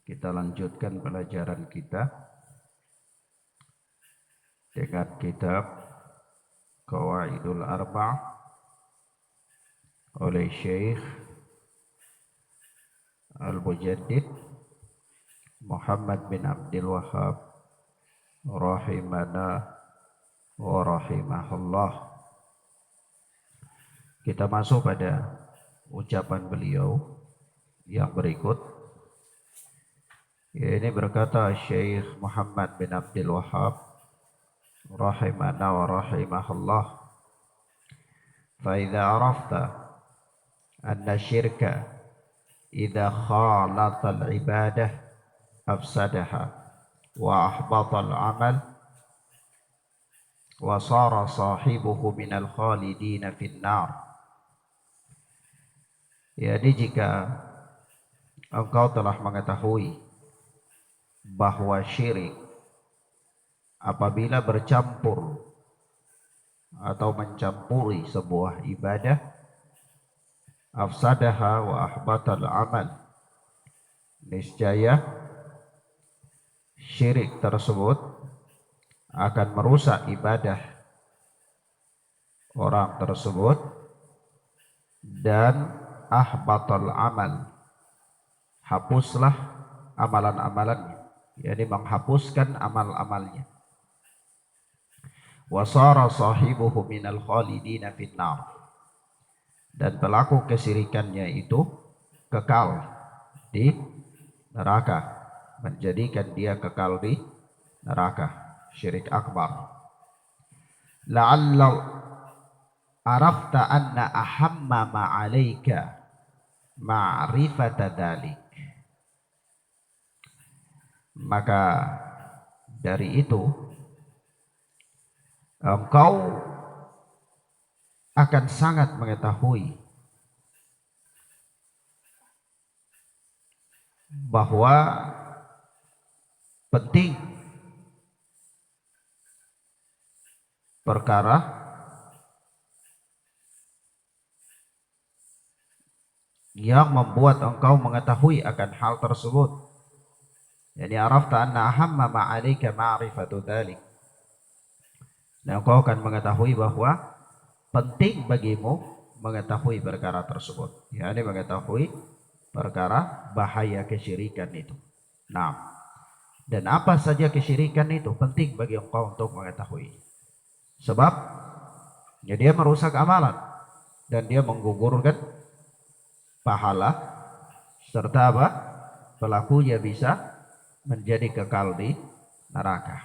Kita lanjutkan pelajaran kita dengan kitab Qawaidul Arba'ah oleh Syekh Al-Mujaddid Muhammad bin Abdul Wahhab rahimana wa rahimahullah. Kita masuk pada ucapan beliau yang berikut. Ini berkata Syekh Muhammad bin Abdul Wahhab rahimana wa rahimahullah, fa idza arafta anna syirka idza khalata al-ibadah afsadaha wa ahbata al-amal wa sara sahibuhu minal khalidina fin nar. Jadi jika engkau telah mengetahui bahwa syirik apabila bercampur atau mencampuri sebuah ibadah, afsadaha wa ahbatal amal, niscaya syirik tersebut akan merusak ibadah orang tersebut dan ahbatal amal, hapuslah amalan-amalannya, yakni menghapuskan amal-amalnya. Wasara sahibuhu minal khalidina finnar, dan pelaku kesyirikannya itu kekal di neraka, menjadikan dia kekal di neraka, syirik akbar. La'alla arafta anna ahamma ma'alaika ma'rifata dhalik. Maka dari itu engkau akan sangat mengetahui bahwa penting perkara yang membuat engkau mengetahui akan hal tersebut. Yani arafta anna ahamma ma'alika ma'rifatu dhalik. Dan engkau akan mengetahui bahwa penting bagimu mengetahui perkara tersebut, yakni mengetahui perkara bahaya kesyirikan itu. Nah, dan apa saja kesyirikan itu penting bagi engkau untuk mengetahui. Sebab ya dia merusak amalan dan dia menggugurkan pahala, serta apa? Pelakunya bisa menjadi kekal di neraka.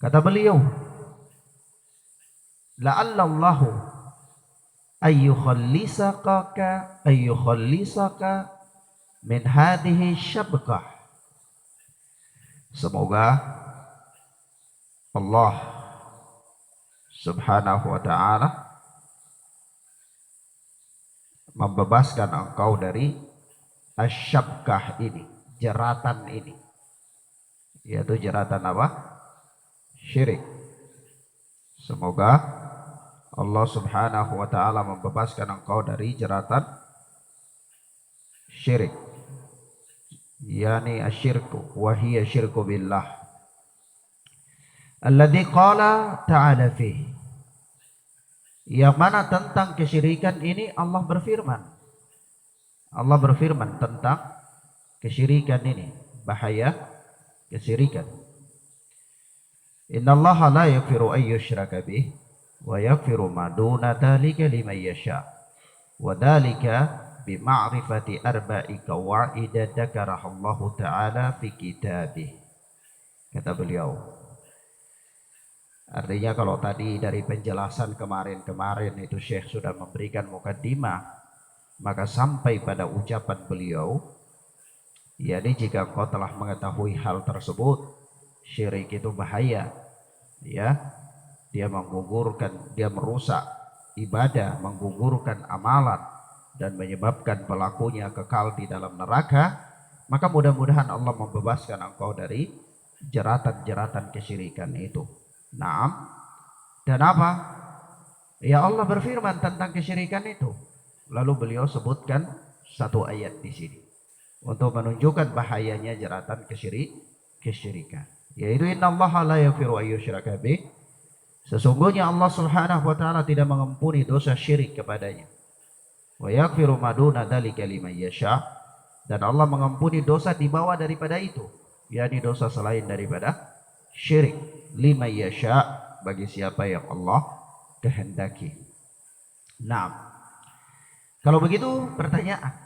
Kata beliau, la'allallahu ayyukhallisaka min hadhihi syabqah. Semoga Allah subhanahu wa ta'ala membebaskan engkau dari asyabkah ini, jeratan ini, yaitu jeratan apa? Syirik. Semoga Allah subhanahu wa ta'ala membebaskan engkau dari jeratan syirik, yani asyirku wa hiya syirku billah alladzi qala ta'ala fihi, yang mana tentang kesyirikan ini Allah berfirman tentang kesyirikan ini, bahaya kesyirikan. Innallaha la yaghfiru an yushraka bih wa yaghfiru ma duna dzalika liman yasha wa dzalika bi ma'rifati arba'i qawaid dzakarahallahu ta'ala fi kitabih. Kata beliau, artinya kalau tadi dari penjelasan kemarin itu Syekh sudah memberikan mukaddimah, maka sampai pada ucapan beliau, yakni jika engkau telah mengetahui hal tersebut, syirik itu bahaya, ya, dia menggugurkan, dia merusak ibadah, menggugurkan amalan dan menyebabkan pelakunya kekal di dalam neraka, maka mudah-mudahan Allah membebaskan engkau dari jeratan-jeratan kesyirikan itu. Naam. Dan apa? Ya Allah berfirman tentang kesyirikan itu. Lalu beliau sebutkan satu ayat di sini. untuk menunjukkan bahayanya jeratan kesyirikan. Yaitu innallaha la yaghfiru an yushraka bih. Sesungguhnya Allah Subhanahu wa taala tidak mengampuni dosa syirik kepadanya. Wa yaghfiru ma duna dzalika liman yasha. Dan Allah mengampuni dosa di bawah daripada itu, yakni dosa selain daripada syirik, liman yasha, bagi siapa yang Allah kehendaki. Nah, kalau begitu pertanyaan,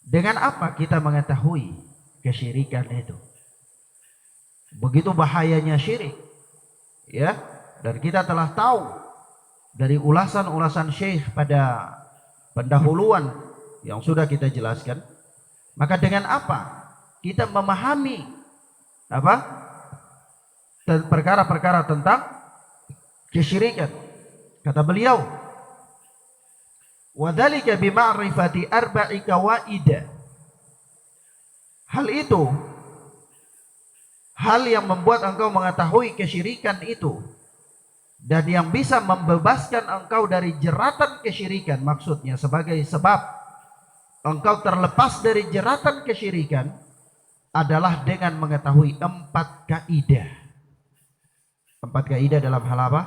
dengan apa kita mengetahui kesyirikan itu? Begitu bahayanya syirik, ya. Dan kita telah tahu dari ulasan-ulasan Syekh pada pendahuluan yang sudah kita jelaskan. Maka dengan apa kita memahami perkara-perkara tentang kesyirikan? Kata beliau, وَذَلِكَ بِمَعْرِفَةِ أَرْبَعِ قَوَائِدَ. Hal itu, hal yang membuat engkau mengetahui kesyirikan itu, dan yang bisa membebaskan engkau dari jeratan kesyirikan, maksudnya sebagai sebab engkau terlepas dari jeratan kesyirikan, adalah dengan mengetahui 4 kaidah. 4 kaidah dalam hal apa?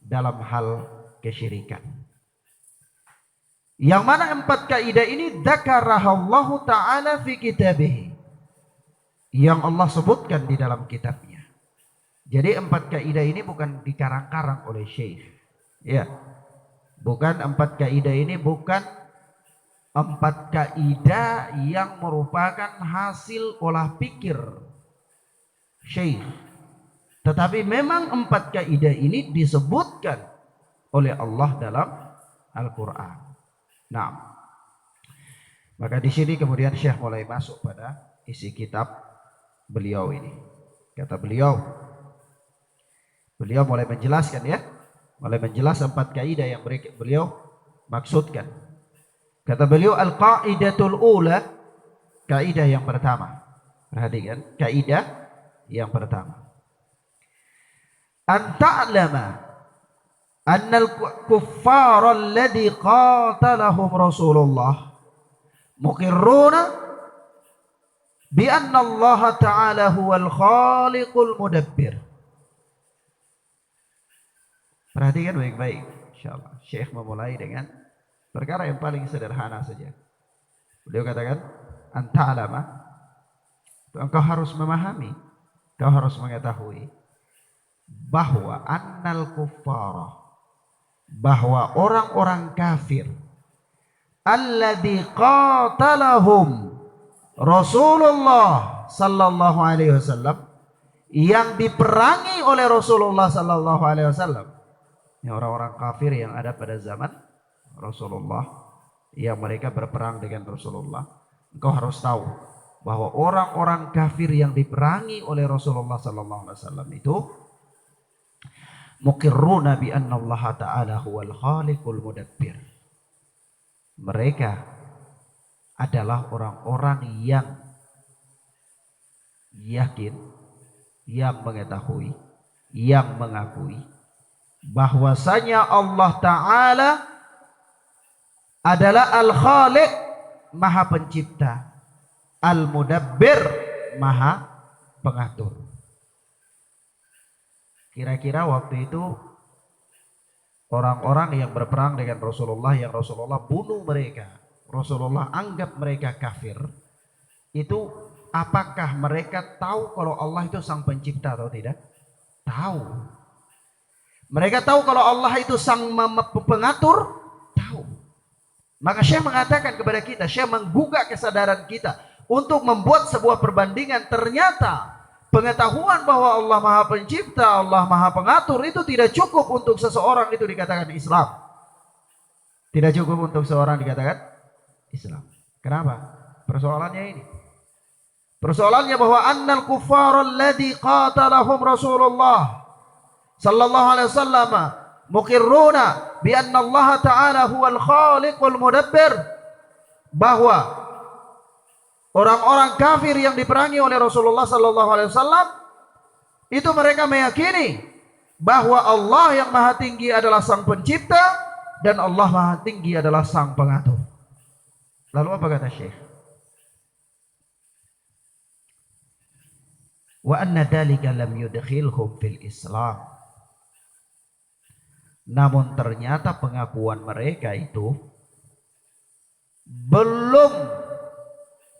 Dalam hal kesyirikan. Yang mana 4 kaidah ini dzakarahallahu ta'ala fi kitabih, yang Allah sebutkan di dalam kitabnya. Jadi 4 kaidah ini bukan dikarang-karang oleh Syekh, ya. Bukan 4 kaidah ini bukan 4 kaidah yang merupakan hasil olah pikir Syekh, tetapi memang 4 kaidah ini disebutkan oleh Allah dalam Al-Quran. Nah, maka di sini kemudian Syekh mulai masuk pada isi kitab beliau ini. Kata beliau mulai menjelaskan, ya, mulai menjelaskan 4 kaidah yang beliau maksudkan. Kata beliau, al-qaidatul ula, kaidah yang pertama. Perhatikan, kaidah yang pertama. An ta'lama annal kuffara alladhi qatalahum Rasulullah muqirruna bi anna Allah ta'ala huwal khaliqul mudabbir. Perhatikan baik-baik, insyaallah. Syekh memulai dengan perkara yang paling sederhana saja. Beliau katakan, anta alama, engkau harus memahami, engkau harus mengetahui bahwa annal kuffara, bahwa orang-orang kafir, alladzi qatalahum Rasulullah sallallahu alaihi wasallam, yang diperangi oleh Rasulullah sallallahu alaihi wasallam. Ini orang-orang kafir yang ada pada zaman Rasulullah, yang mereka berperang dengan Rasulullah. Engkau harus tahu bahwa orang-orang kafir yang diperangi oleh Rasulullah sallallahu alaihi wasallam itu muqirruna bi anna Allah ta'ala huwal khaliqul mudabbir. Mereka adalah orang-orang yang yakin, yang mengetahui, yang mengakui bahwasanya Allah Ta'ala adalah Al-Khaliq, Maha Pencipta, Al-Mudabbir, Maha Pengatur. Kira-kira waktu itu orang-orang yang berperang dengan Rasulullah, yang Rasulullah bunuh mereka, Rasulullah anggap mereka kafir, itu apakah mereka tahu kalau Allah itu sang pencipta atau tidak? Tahu. Mereka tahu kalau Allah itu sang pengatur? Tahu. Maka Syekh mengatakan kepada kita, Syekh menggugah kesadaran kita untuk membuat sebuah perbandingan. Ternyata pengetahuan bahwa Allah Maha Pencipta, Allah Maha Pengatur itu tidak cukup untuk seseorang itu dikatakan Islam. Tidak cukup untuk seorang dikatakan Islam. Kenapa? Persoalannya ini. Persoalannya bahwa annal kuffara alladzi qatalahum Rasulullah sallallahu alaihi wasallam muqirruna bi anna Allah ta'ala huwal khaliqul mudabbir, bahwa orang-orang kafir yang diperangi oleh Rasulullah sallallahu alaihi wasallam itu mereka meyakini bahwa Allah yang Maha Tinggi adalah sang pencipta dan Allah Maha Tinggi adalah sang pengatur. Lalu apa kata Syekh? Wa anna dalika lam yudkhilhum fil Islam. Namun ternyata pengakuan mereka itu belum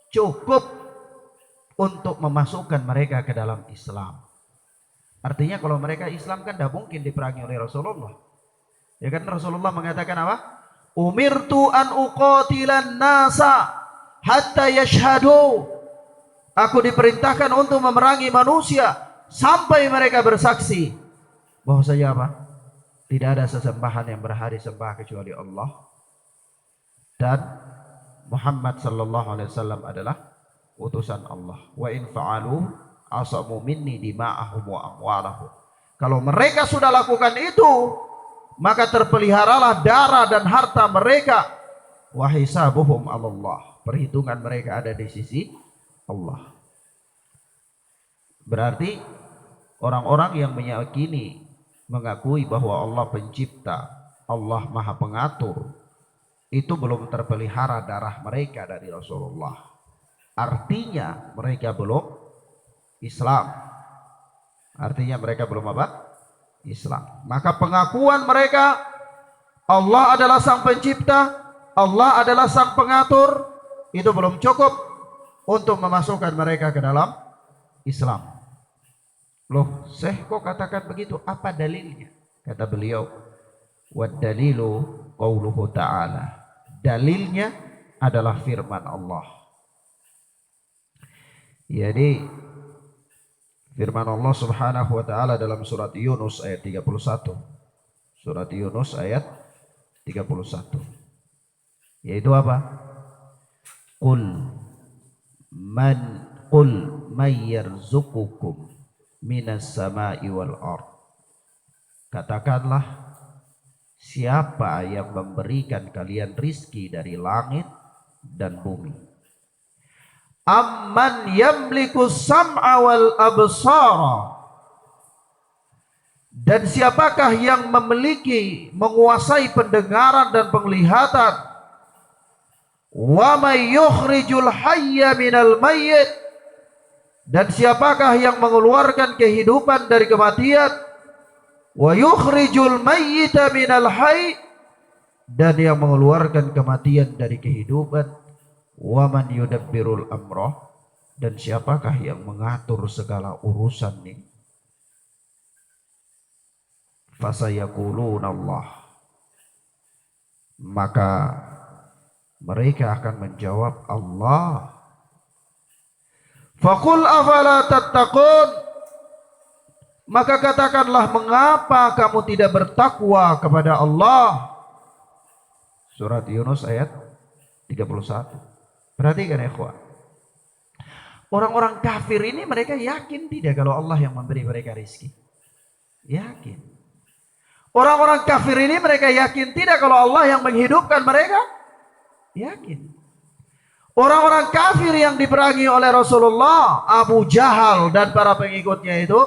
cukup untuk memasukkan mereka ke dalam Islam. Artinya kalau mereka Islam kan tidak mungkin diperangi oleh Rasulullah. Ya kan Rasulullah mengatakan apa? Umirtu an uqatilan nasa hatta yashhadu. Aku diperintahkan untuk memerangi manusia sampai mereka bersaksi bahwasanya apa? Tidak ada sesembahan yang berhak disembah kecuali Allah dan Muhammad sallallahu alaihi wasallam adalah utusan Allah. Wa in fa'alu asamu minni dima'ahum wa amwalahum. Kalau mereka sudah lakukan itu, maka terpeliharalah darah dan harta mereka. Wa hisabuhum 'ala Allah. Perhitungan mereka ada di sisi Allah. Berarti orang-orang yang meyakini, mengakui bahwa Allah pencipta, Allah maha pengatur, itu belum terpelihara darah mereka dari Rasulullah. Artinya mereka belum Islam. Artinya mereka belum apa? Islam. Maka pengakuan mereka Allah adalah sang pencipta, Allah adalah sang pengatur, itu belum cukup untuk memasukkan mereka ke dalam Islam. Loh, Syekh kok katakan begitu? Apa dalilnya? Kata beliau, wad dalilu qauluhu ta'ala. Dalilnya adalah firman Allah. Jadi firman Allah Subhanahu wa taala dalam surat Yunus ayat 31. Surat Yunus ayat 31. Yaitu apa? Qul man yarzuqukum minas sama'i wal ard. Katakanlah, siapa yang memberikan kalian rizki dari langit dan bumi? Amman yamliku sam'a wal absara. Dan siapakah yang memiliki, menguasai pendengaran dan penglihatan? Wa may yukhrijul hayya minal mayyit. Dan siapakah yang mengeluarkan kehidupan dari kematian? Wa yukhrijul mayyita minal hayy. Dan yang mengeluarkan kematian dari kehidupan. Wa man yudabbirul amra. Dan siapakah yang mengatur segala urusan ini? Fasayaquluna Allah. Maka mereka akan menjawab Allah. Faqul afala tattaqun. Maka katakanlah, mengapa kamu tidak bertakwa kepada Allah? Surat Yunus ayat 31. Perhatikan ya ikhwan. Orang-orang kafir ini mereka yakin tidak kalau Allah yang memberi mereka rezeki? Yakin. Orang-orang kafir ini mereka yakin tidak kalau Allah yang menghidupkan mereka? Yakin. Orang-orang kafir yang diperangi oleh Rasulullah, Abu Jahal dan para pengikutnya itu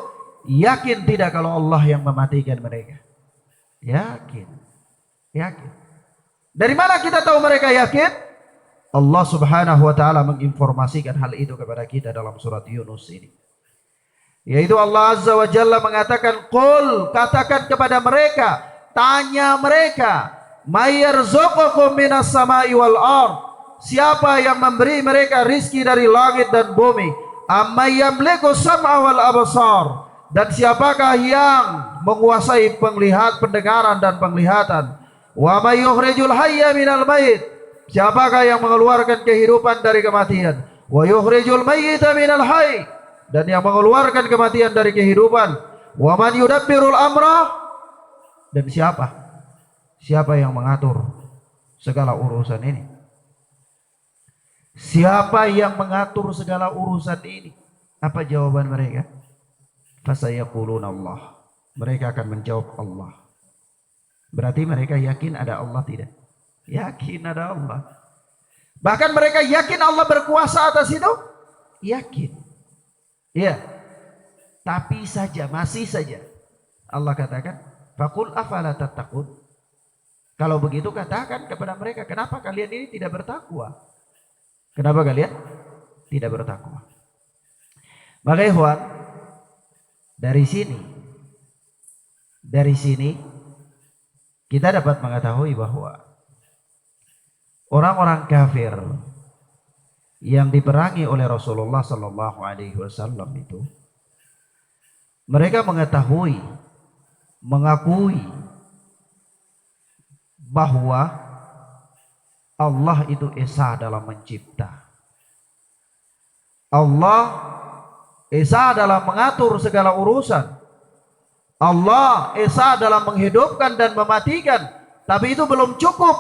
yakin tidak kalau Allah yang mematikan mereka? Yakin. Yakin. Dari mana kita tahu mereka yakin? Allah Subhanahu wa taala menginformasikan hal itu kepada kita dalam surat Yunus ini. Yaitu Allah Azza wa Jalla mengatakan, qul, katakan kepada mereka, tanya mereka, mayarzuqukum minas sama'i wal ard. Siapa yang memberi mereka rizki dari langit dan bumi? Amma yamliku sam'a wal absar. Dan siapakah yang menguasai pendengaran dan penglihatan? Wa may yukhrijul hayya minal mayyit. Siapakah yang mengeluarkan kehidupan dari kematian? Wa yukhrijul mayyita minal hayy. Dan yang mengeluarkan kematian dari kehidupan. Wa man yudabbirul amra. Dan siapa? Siapa yang mengatur segala urusan ini? Siapa yang mengatur segala urusan ini? Apa jawaban mereka? Fasayaquluna Allah. Mereka akan menjawab Allah. Berarti mereka yakin ada Allah tidak? Yakin ada Allah. Bahkan mereka yakin Allah berkuasa atas itu? Yakin. Ya. Tapi saja, masih saja Allah katakan, faqul afala tattaqun. Kalau begitu katakan kepada mereka, kenapa kalian ini tidak bertakwa? Kenapa kalian tidak bertakwa? Maka ikhwan, dari sini kita dapat mengetahui bahwa orang-orang kafir yang diperangi oleh Rasulullah Sallallahu Alaihi Wasallam itu, mereka mengetahui, mengakui bahwa Allah itu esa dalam mencipta. Allah esa dalam mengatur segala urusan. Allah esa dalam menghidupkan dan mematikan. Tapi itu belum cukup.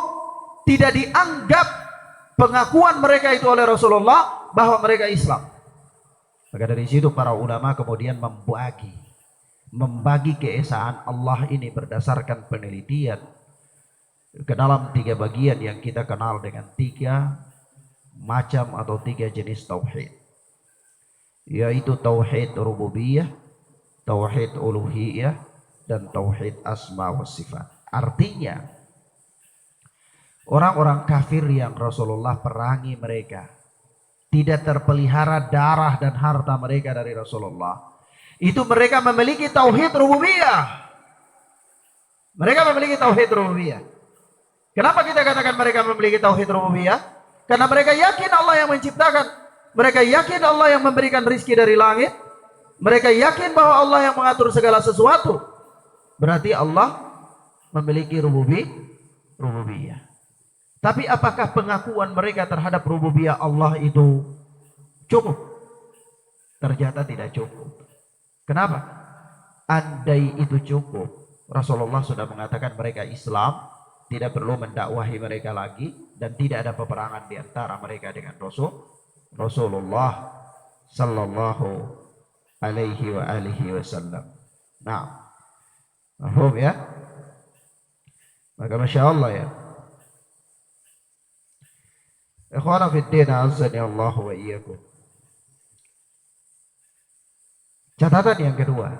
Tidak dianggap pengakuan mereka itu oleh Rasulullah bahwa mereka Islam. Maka dari situ para ulama kemudian membagi keesaan Allah ini berdasarkan penelitian ke dalam 3 bagian yang kita kenal dengan 3 macam atau 3 jenis tauhid, yaitu tauhid rububiyah, tauhid uluhiyah, dan tauhid asma wa sifat. Artinya orang-orang kafir yang Rasulullah perangi mereka, tidak terpelihara darah dan harta mereka dari Rasulullah, itu mereka memiliki tauhid rububiyah. Mereka memiliki tauhid rububiyah. Kenapa kita katakan mereka memiliki tauhid rububiyah? Karena mereka yakin Allah yang menciptakan. Mereka yakin Allah yang memberikan rizki dari langit. Mereka yakin bahwa Allah yang mengatur segala sesuatu. Berarti Allah memiliki rububiyah. Tapi apakah pengakuan mereka terhadap rububiyah Allah itu cukup? Ternyata tidak cukup. Kenapa? Andai itu cukup, Rasulullah sudah mengatakan mereka Islam, tidak perlu mendakwahi mereka lagi, dan tidak ada peperangan di antara mereka dengan Rasulullah sallallahu alaihi wa alihi wasallam. Nah, paham ya? Maka Masya Allah ya. Ikhwana fi din, azani Allah wa iyyakum. Catatan yang kedua,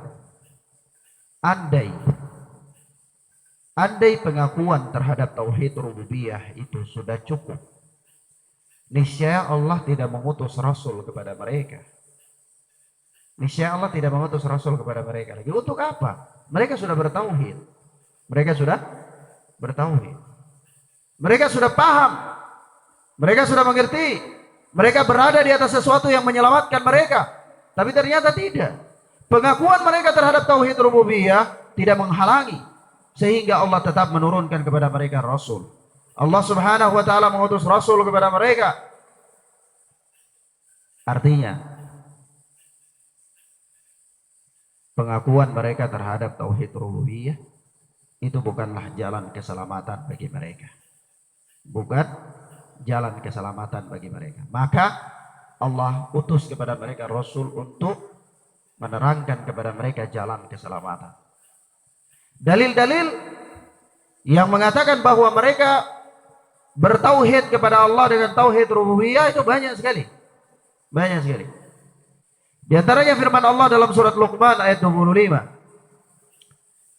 andai pengakuan terhadap tauhid rububiyah itu sudah cukup, niscaya Allah tidak mengutus Rasul kepada mereka. Niscaya Allah tidak mengutus Rasul kepada mereka lagi. Untuk apa? Mereka sudah bertauhid. Mereka sudah bertauhid. Mereka sudah paham. Mereka sudah mengerti. Mereka berada di atas sesuatu yang menyelamatkan mereka. Tapi ternyata tidak. Pengakuan mereka terhadap tauhid rububiyah tidak menghalangi sehingga Allah tetap menurunkan kepada mereka Rasul. Allah Subhanahu wa taala mengutus Rasul kepada mereka. Artinya pengakuan mereka terhadap tauhid rububiyah itu bukanlah jalan keselamatan bagi mereka. Bukan jalan keselamatan bagi mereka. Maka Allah utus kepada mereka Rasul untuk menerangkan kepada mereka jalan keselamatan. Dalil-dalil yang mengatakan bahwa mereka bertauhid kepada Allah dengan tauhid rububiyah itu banyak sekali. Banyak sekali. Di antaranya firman Allah dalam surat Luqman ayat 25.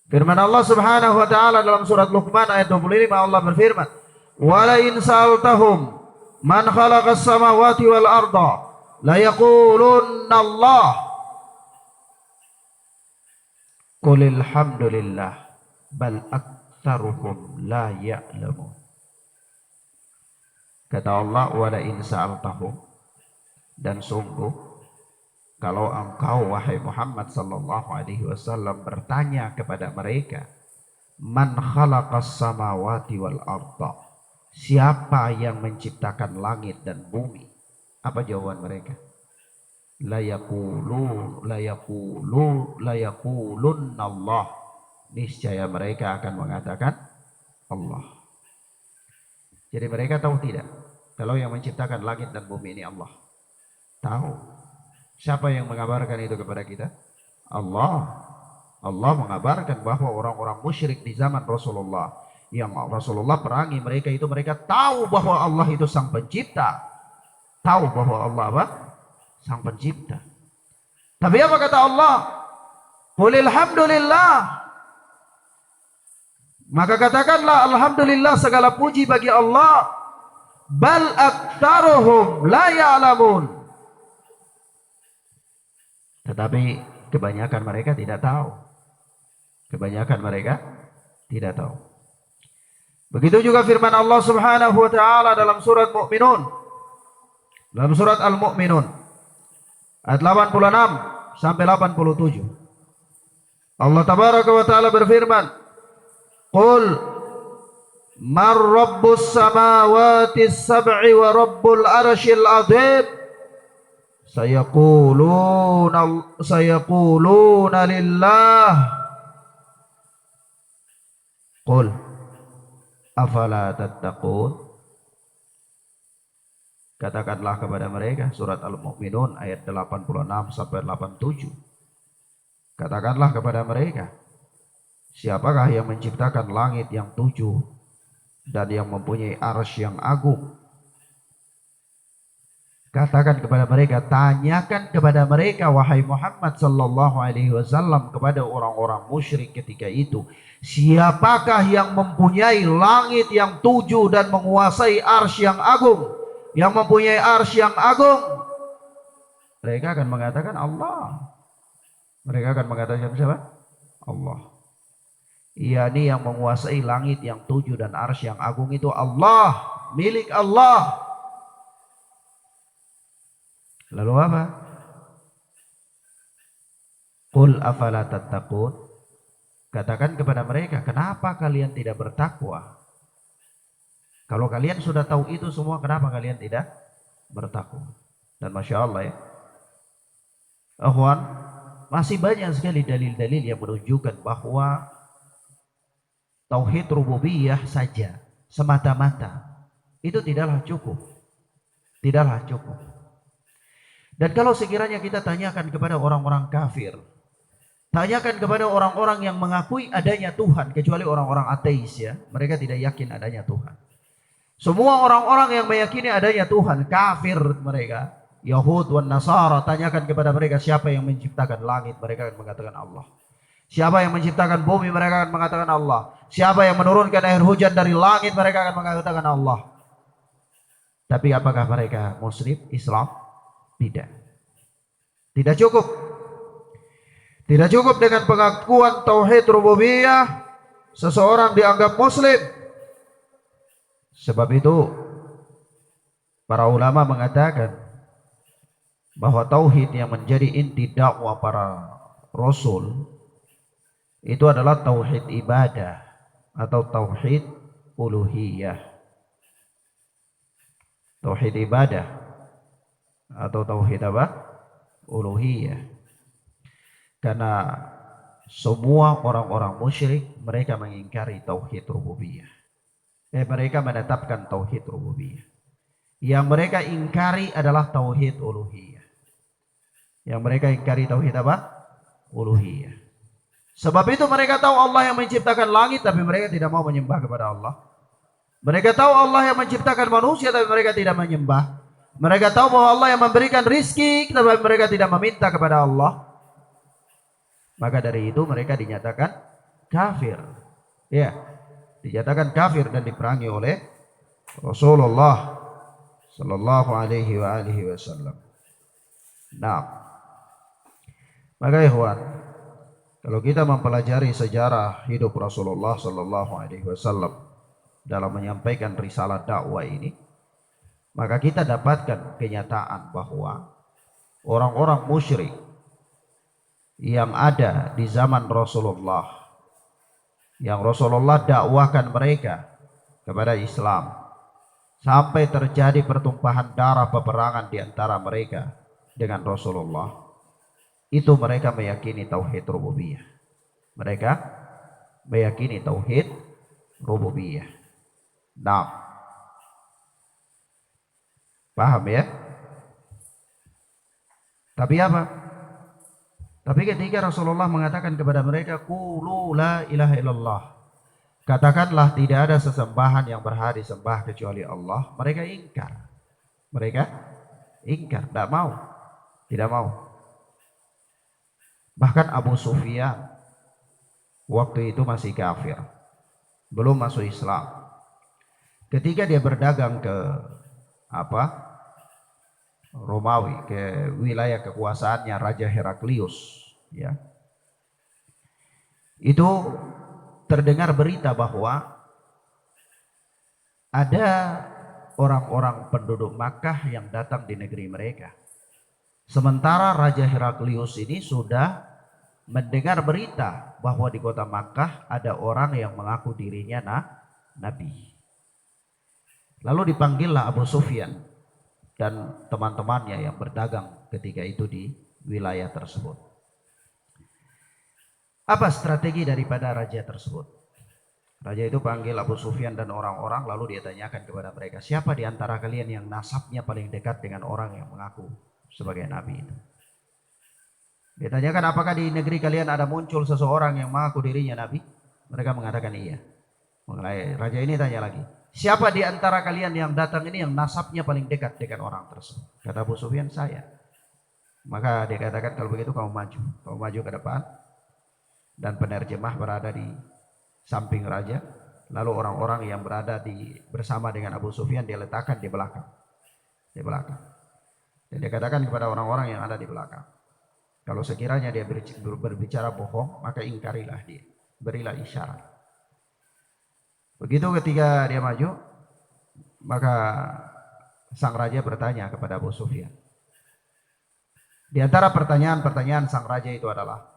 Firman Allah Subhanahu wa taala dalam surat Luqman ayat 25, Allah berfirman, "Wa la in sa'altahum man khalaqas samawati wal arda la yaqulunna Allah." Qulil hamdulillah bal aktsaruhum la ya'lamun. Kata Allah, wala in sa'altahum, dan sungguh kalau engkau wahai Muhammad sallallahu alaihi wasallam bertanya kepada mereka, man khalaqas samawati wal arda, siapa yang menciptakan langit dan bumi? Apa jawaban mereka? La yaqulunna Allah. Niscaya mereka akan mengatakan Allah. Jadi mereka tahu tidak kalau yang menciptakan langit dan bumi ini Allah? Tahu. Siapa yang mengabarkan itu kepada kita? Allah. Allah mengabarkan bahwa orang-orang musyrik di zaman Rasulullah yang Rasulullah perangi mereka itu, mereka tahu bahwa Allah itu sang pencipta. Tahu bahwa Allah apa? Sang pencipta. Tapi apa kata Allah? Qulil hamdulillah. Maka katakanlah alhamdulillah, segala puji bagi Allah. bal aktsaruhum la ya'lamun. Tetapi kebanyakan mereka tidak tahu. Kebanyakan mereka tidak tahu. Begitu juga firman Allah Subhanahu wa taala dalam surat Mu'minun. Dalam surat Al-Mu'minun ayat 86 sampai 87. Allah tabaraka wa taala berfirman, "Qul man rabbus samawati sab'i wa rabbul arsyil 'adzim sayaquluna lillah qul afala tattaqun." Katakanlah kepada mereka, surat Al-Mu'minun ayat 86 sampai 87. Katakanlah kepada mereka, siapakah yang menciptakan langit yang 7 dan yang mempunyai arsy yang agung? Katakan kepada mereka, tanyakan kepada mereka wahai Muhammad sallallahu alaihi wasallam, kepada orang-orang musyrik ketika itu, siapakah yang mempunyai langit yang 7 dan menguasai arsy yang agung? Yang mempunyai arsy yang agung. Mereka akan mengatakan Allah. Mereka akan mengatakan siapa? Allah. Yakni yang menguasai langit yang 7 dan arsy yang agung itu Allah, milik Allah. Lalu apa? Qul afala tattaqun. Katakan kepada mereka, kenapa kalian tidak bertakwa? Kalau kalian sudah tahu itu semua, kenapa kalian tidak bertakwa? Dan Masya Allah ya, akhwan, masih banyak sekali dalil-dalil yang menunjukkan bahwa tauhid rububiyah saja semata-mata itu tidaklah cukup. Tidaklah cukup. Dan kalau sekiranya kita tanyakan kepada orang-orang kafir, tanyakan kepada orang-orang yang mengakui adanya Tuhan, kecuali orang-orang ateis ya, mereka tidak yakin adanya Tuhan. Semua orang-orang yang meyakini adanya Tuhan, kafir mereka, Yahud wan Nasara, tanyakan kepada mereka siapa yang menciptakan langit, mereka akan mengatakan Allah. Siapa yang menciptakan bumi, mereka akan mengatakan Allah. Siapa yang menurunkan air hujan dari langit, mereka akan mengatakan Allah. Tapi apakah mereka Muslim, Islam? Tidak. Tidak cukup. Tidak cukup dengan pengakuan tauhid rububiyah seseorang dianggap Muslim. Sebab itu para ulama mengatakan bahwa tauhid yang menjadi inti dakwah para rasul itu adalah tauhid ibadah atau tauhid uluhiyah. Tauhid ibadah atau tauhid apa? Uluhiyah. Karena semua orang-orang musyrik mereka mengingkari tauhid rububiyah. Mereka menetapkan tauhid rububiyah. Yang mereka ingkari adalah tauhid uluhiyah. Yang mereka ingkari tauhid apa? Uluhiyah. Sebab itu mereka tahu Allah yang menciptakan langit, tapi mereka tidak mau menyembah kepada Allah. Mereka tahu Allah yang menciptakan manusia, tapi mereka tidak menyembah. Mereka tahu bahwa Allah yang memberikan rizki, tapi mereka tidak meminta kepada Allah. Maka dari itu mereka dinyatakan kafir. Ya, dinyatakan kafir dan diperangi oleh Rasulullah sallallahu alaihi wasallam. Nah, maka ikhwan, kalau kita mempelajari sejarah hidup Rasulullah sallallahu alaihi wasallam dalam menyampaikan risalah dakwah ini, maka kita dapatkan kenyataan bahwa orang-orang musyrik yang ada di zaman Rasulullah, yang Rasulullah dakwahkan mereka kepada Islam, sampai terjadi pertumpahan darah, peperangan di antara mereka dengan Rasulullah, itu mereka meyakini tauhid rububiyah. Mereka meyakini tauhid rububiyah. Nah, paham ya? Tapi apa? Tapi ketika Rasulullah mengatakan kepada mereka, qulu la ilaha illallah, katakanlah tidak ada sesembahan yang berhak disembah kecuali Allah, mereka ingkar. Mereka ingkar, tidak mau. Tidak mau. Bahkan Abu Sufyan waktu itu masih kafir, belum masuk Islam. Ketika dia berdagang ke apa Romawi, ke wilayah kekuasaannya Raja Heraklius, ya. Itu terdengar berita bahwa ada orang-orang penduduk Makkah yang datang di negeri mereka. Sementara Raja Heraklius ini sudah mendengar berita bahwa di kota Makkah ada orang yang mengaku dirinya nabi. Lalu dipanggillah Abu Sufyan dan teman-temannya yang berdagang ketika itu di wilayah tersebut. Apa strategi daripada raja tersebut? Raja itu panggil Abu Sufyan dan orang-orang, lalu dia tanyakan kepada mereka, siapa di antara kalian yang nasabnya paling dekat dengan orang yang mengaku sebagai nabi itu? Dia tanyakan, apakah di negeri kalian ada muncul seseorang yang mengaku dirinya nabi? Mereka mengatakan iya. Raja ini tanya lagi, siapa di antara kalian yang datang ini yang nasabnya paling dekat dengan orang tersebut? Kata Abu Sufyan, saya. Maka dia katakan, kalau begitu kamu maju ke depan. Dan penerjemah berada di samping raja. Lalu orang-orang yang berada bersama dengan Abu Sufyan dia letakkan di belakang. Dan dia katakan kepada orang-orang yang ada di belakang, kalau sekiranya dia berbicara bohong, maka ingkarilah dia, berilah isyarat. Begitu ketika dia maju, maka sang raja bertanya kepada Abu Sufyan. Di antara pertanyaan sang raja itu adalah,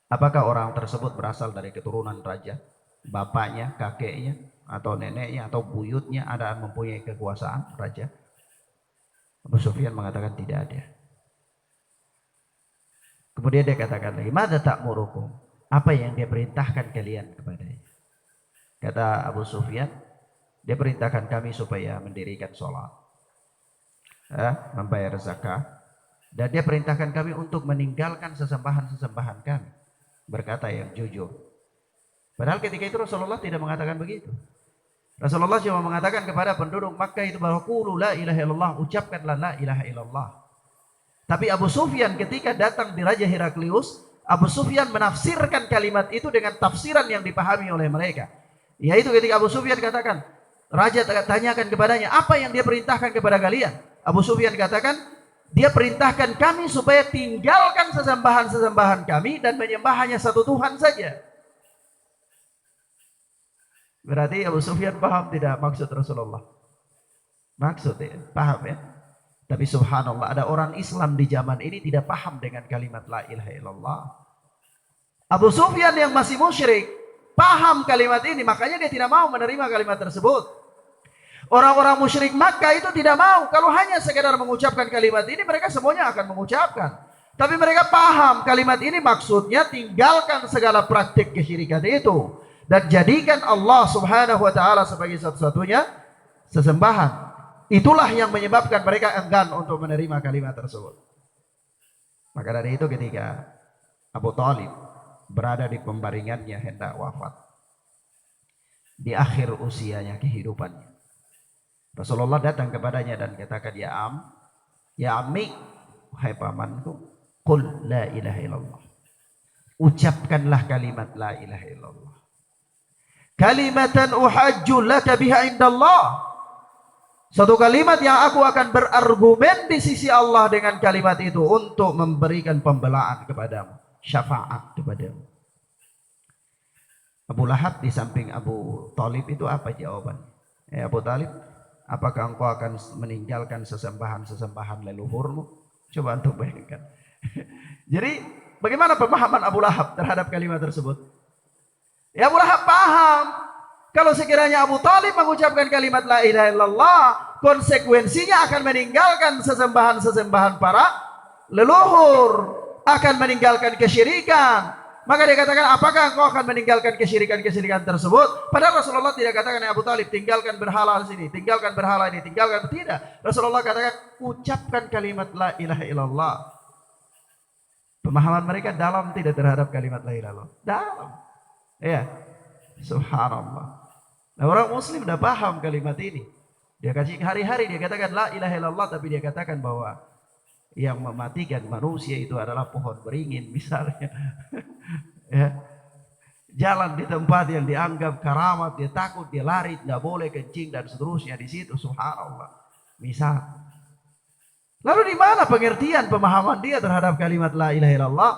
apakah orang tersebut berasal dari keturunan raja? Bapaknya, kakeknya, atau neneknya, atau buyutnya ada mempunyai kekuasaan raja? Abu Sufyan mengatakan tidak ada. Kemudian dia katakan lagi, "Madza ta'murukum?" Apa yang dia perintahkan kalian kepadanya? Kata Abu Sufyan, dia perintahkan kami supaya mendirikan sholat, membayar zakat, dan dia perintahkan kami untuk meninggalkan sesembahan-sesembahan kami, berkata yang jujur. Padahal ketika itu Rasulullah tidak mengatakan begitu. Rasulullah cuma mengatakan kepada penduduk Makkah itu bahwa qulu la ilaha illallah, ucapkanlah la ilaha illallah. Tapi Abu Sufyan ketika datang di Raja Heraklius, Abu Sufyan menafsirkan kalimat itu dengan tafsiran yang dipahami oleh mereka. Yaitu ketika Abu Sufyan katakan, raja tanyakan kepadanya, apa yang dia perintahkan kepada kalian? Abu Sufyan katakan, dia perintahkan kami supaya tinggalkan sesembahan-sesembahan kami dan menyembah hanya satu Tuhan saja. Berarti Abu Sufyan paham tidak maksud Rasulullah? Maksud ya, paham ya. Tapi subhanallah, ada orang Islam di zaman ini tidak paham dengan kalimat la ilaha illallah. Abu Sufyan yang masih musyrik paham kalimat ini, makanya dia tidak mau menerima kalimat tersebut. Orang-orang musyrik Makkah itu tidak mau, kalau hanya sekedar mengucapkan kalimat ini, mereka semuanya akan mengucapkan. Tapi mereka paham kalimat ini maksudnya tinggalkan segala praktik kesyirikan itu dan jadikan Allah Subhanahu wa taala sebagai satu-satunya sesembahan. Itulah yang menyebabkan mereka enggan untuk menerima kalimat tersebut. Maka dari itu ketika Abu Thalib berada di pembaringannya hendak wafat, di akhir usianya kehidupannya, Rasulullah datang kepadanya dan katakan, ya ammi, hai pamanku, qul la ilaha illallah, ucapkanlah kalimat la ilaha illallah, kalimatan uhajju laka biha indallah, satu kalimat yang aku akan berargumen di sisi Allah dengan kalimat itu untuk memberikan pembelaan kepadamu, syafaat kepadamu. Abu Lahab di samping Abu Thalib itu apa jawabannya? Abu Thalib, apakah engkau akan meninggalkan sesembahan-sesembahan leluhurmu? Coba untuk bayangkan. Jadi bagaimana pemahaman Abu Lahab terhadap kalimat tersebut? Ya, Abu Lahab paham kalau sekiranya Abu Thalib mengucapkan kalimat la ilaha illallah, konsekuensinya akan meninggalkan sesembahan-sesembahan para leluhur, akan meninggalkan kesyirikan. Maka dia katakan, apakah engkau akan meninggalkan kesyirikan-kesyirikan tersebut? Padahal Rasulullah tidak katakan, ya Abu Thalib, tinggalkan berhala sini, tinggalkan berhala ini, tinggalkan, tidak. Rasulullah katakan, ucapkan kalimat la ilaha illallah. Pemahaman mereka dalam tidak terhadap kalimat la ilaha illallah? Dalam. Ya, subhanallah. Nah, orang muslim sudah paham kalimat ini. Dia kasih hari-hari dia katakan la ilaha illallah, tapi dia katakan bahwa yang mematikan manusia itu adalah pohon beringin misalnya. Ya. Jalan di tempat yang dianggap karamat, dia takut, dia lari, tidak boleh kencing dan seterusnya di situ, subhanallah. Misal. Lalu di mana pengertian pemahaman dia terhadap kalimat la ilaha illallah?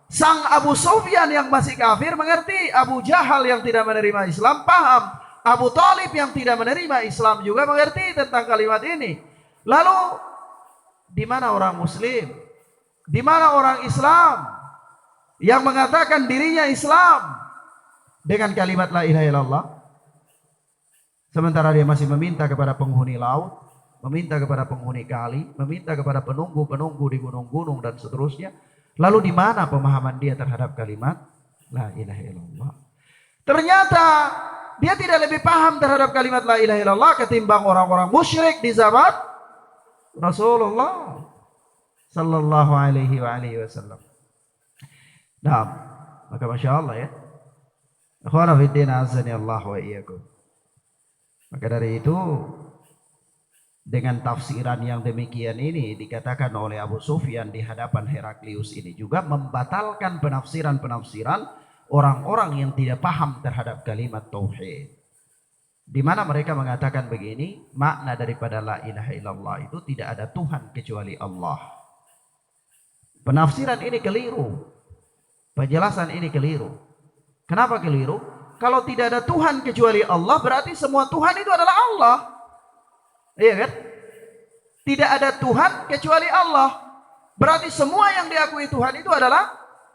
Sang Abu Sufyan yang masih kafir mengerti, Abu Jahal yang tidak menerima Islam paham, Abu Thalib yang tidak menerima Islam juga mengerti tentang kalimat ini. Lalu di mana orang Muslim? Di mana orang Islam yang mengatakan dirinya Islam dengan kalimat la ilaha illallah? Sementara dia masih meminta kepada penghuni laut, meminta kepada penghuni kali, meminta kepada penunggu-penunggu di gunung-gunung dan seterusnya. Lalu di mana pemahaman dia terhadap kalimat la ilaha illallah? Ternyata dia tidak lebih paham terhadap kalimat la ilaha illallah ketimbang orang-orang musyrik di zaman Rasulullah sallallahu alaihi wasallam. Nah, maka masya Allah ya. Akhwana fiddin azani Allah wa iyyakum. Maka dari itu dengan tafsiran yang demikian ini dikatakan oleh Abu Sufyan di hadapan Heraklius ini juga membatalkan penafsiran-penafsiran orang-orang yang tidak paham terhadap kalimat tauhid. Di mana mereka mengatakan begini, makna daripada la ilaha illallah itu tidak ada Tuhan kecuali Allah. Penafsiran ini keliru. Penjelasan ini keliru. Kenapa keliru? Kalau tidak ada Tuhan kecuali Allah, berarti semua Tuhan itu adalah Allah. Iya kan? Tidak ada Tuhan kecuali Allah. Berarti semua yang diakui Tuhan itu adalah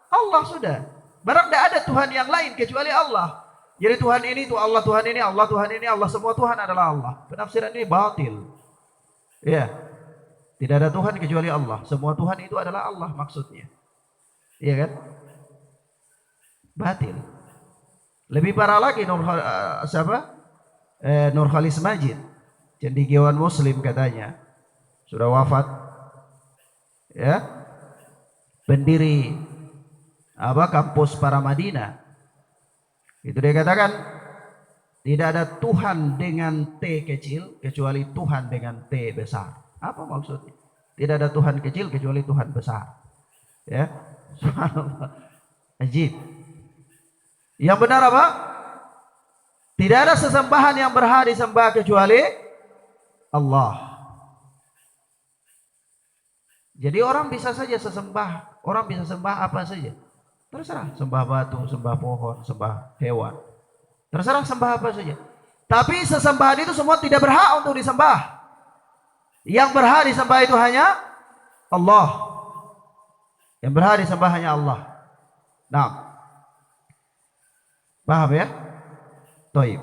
Allah sudah. Berarti tidak ada Tuhan yang lain kecuali Allah. Jadi Tuhan ini itu Allah, Tuhan ini Allah, Tuhan ini Allah, semua Tuhan adalah Allah. Penafsiran ini batil. Ya. Tidak ada Tuhan kecuali Allah. Semua Tuhan itu adalah Allah maksudnya. Iya kan? Batil. Lebih parah lagi Nur Khalis Majid, cendekiawan Muslim katanya, sudah wafat, ya, pendiri kampus Paramadina. Itu dia katakan tidak ada Tuhan dengan T kecil kecuali Tuhan dengan T besar. Apa maksudnya? Tidak ada Tuhan kecil kecuali Tuhan besar. Ya, subhanallah, ajib. Yang benar apa? Tidak ada sesembahan yang berhak disembah kecuali Allah. Jadi orang bisa saja sesembah, orang bisa sembah apa saja. Terserah, sembah batu, sembah pohon, sembah hewan. Terserah sembah apa saja. Tapi sesembahan itu semua tidak berhak untuk disembah. Yang berhak disembah itu hanya Allah. Yang berhak disembah hanya Allah. Nah, paham ya? Taib.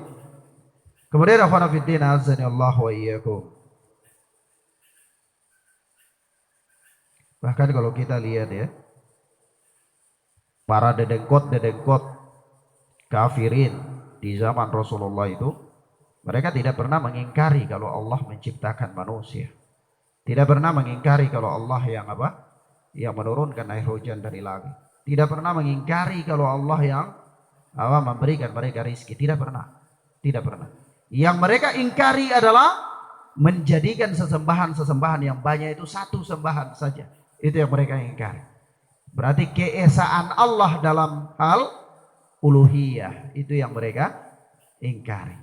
Kemudian akhwana fiddin azani Allah wa iyyakum. Bahkan kalau kita lihat ya, para dedengkot kafirin di zaman Rasulullah itu, mereka tidak pernah mengingkari kalau Allah menciptakan manusia. Tidak pernah mengingkari kalau Allah yang apa? Yang menurunkan air hujan dari langit. Tidak pernah mengingkari kalau Allah yang memberikan mereka rizki. Tidak pernah. Tidak pernah. Yang mereka ingkari adalah menjadikan sesembahan yang banyak itu satu sembahan saja. Itu yang mereka ingkari. Berarti keesaan Allah dalam hal uluhiyah itu yang mereka ingkari.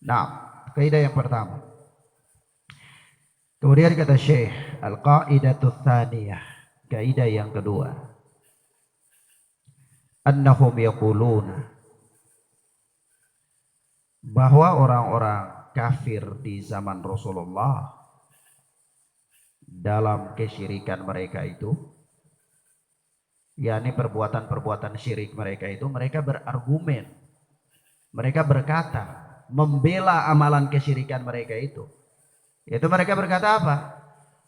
Nah, kaidah yang pertama. Kemudian kata Syekh, al-qaidatul tsaniyah, kaidah yang kedua. Annahum yaquluna, bahwa orang-orang kafir di zaman Rasulullah dalam kesyirikan mereka itu, yakni perbuatan-perbuatan syirik mereka itu, mereka berargumen, mereka berkata, membela amalan kesyirikan mereka itu. Yaitu mereka berkata apa?